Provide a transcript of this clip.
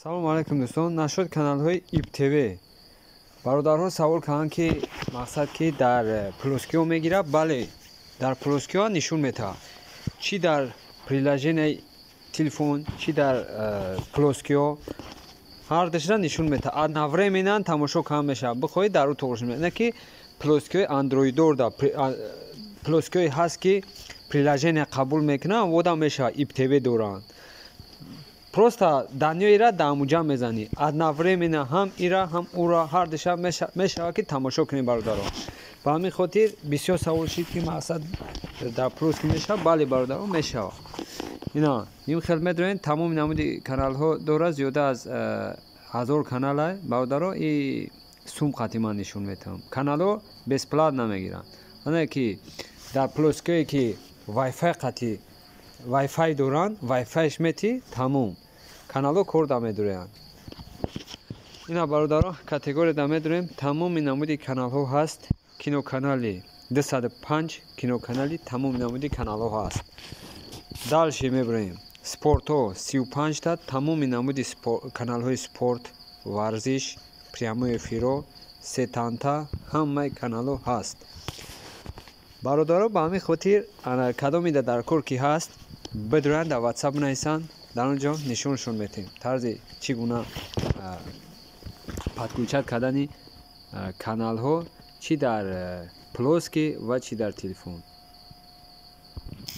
салом алайкум дӯстон. Нашод каналҳои ибтв бародарҳо савол карданд ки мақсад ки дар плоскиҳо мегирад. Бале, дар плоскиҳо нишон метавад, чӣ дар приложенияи телефон, чӣ дар плоскиҳо ҳардашра нишон метавад. одновременно тамошо карда мешавад. Бихоҳед дар ӯ тогуш мешавад. Ки плоскиҳои андроиддор да плоскиҳое ҳаст ки приложения қабул мекунанд, вода мешавад ибтв доранд. Просто данё ира дар муҷа мезанӣ. Одновременно ҳам ира, ҳам ура ҳардуша мешавад ки тамошо кунӣ бародаро. Ба ҳамин хотир бисёр савол шид ки мақсад дар плоски мешавад. Бале бародаро, мешавад. Ина им хидмат дорем. Тамоми намуди каналҳо дорад. Зиёда аз 1000 канал аст. Бародаро и сум қати ман нишон метавам. Каналҳо бесплат намегиранд. Ана ки дар плоскиҳое ки вайфай қати вайфай доранд, вайфайш мети тамом. Каналҳо кор да медоранд. Ина бародаро категория да медорем. Тамоми намуди каналҳо ҳаст. Киноканали 205 киноканали тамоми намуди каналҳо ҳаст. Далши мебарем. Спортҳо 35 та тамоми намуди каналҳои спорт, варзиш, прямои эфиро, сетанта ҳамаи каналҳо ҳаст. бародаро ба ҳамин хотир кадомида дар кор ки ҳаст бидоранд дар WhatsApp нависанд. дар он ҷо нишоншон метем тарзи чӣ гуна подключат кардани каналҳо чӣ дар плоски ва чӣ дар телефон.